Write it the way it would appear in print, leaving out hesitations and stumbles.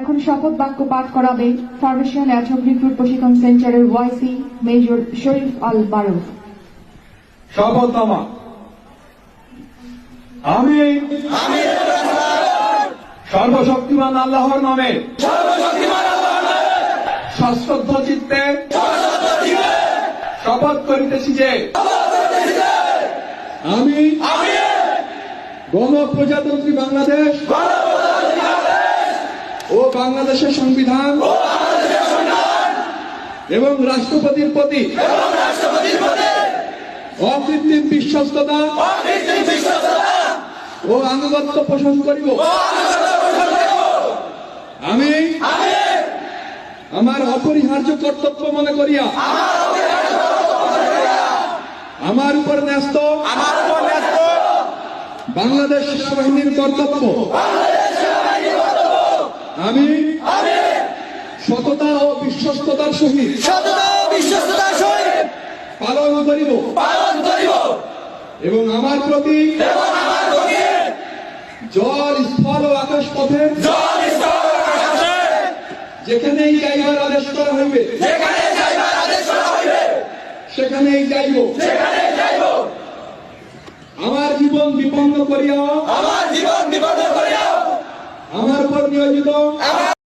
এখন শপথ বাক্য পাঠ করাবে ফরমেশন অ্যাটক রিক্রুট প্রশিক্ষণ সেন্টারের ওয়াইসি মেজর শরীফ আল বারুফ। শপথনামা। আমি সর্বশক্তিমান আল্লাহর নামে সশ্রদ্ধ চিত্তে শপথ করিতেছি যে আমি গণপ্রজাতন্ত্রী বাংলাদেশ ও বাংলাদেশের সংবিধান এবং রাষ্ট্রপতির প্রতি অকৃত্রিম বিশ্বস্ততা ও আনুগত্য পোষণ করিব। আমি আমার অপরিহার্য কর্তব্য মনে করিয়া আমার উপর ন্যস্ত বাংলাদেশ সেনাবাহিনীর কর্তব্য আমি সততা ও বিশ্বস্ততার সহিত পালন করিব এবং আমার প্রতি জল স্থল ও আকাশ পথে যেখানেই যাইবার আদেশ করা হইবে সেখানেই যাইব। আমার জীবন বিপন্ন করিয়া আমার উপর নিয়োজিত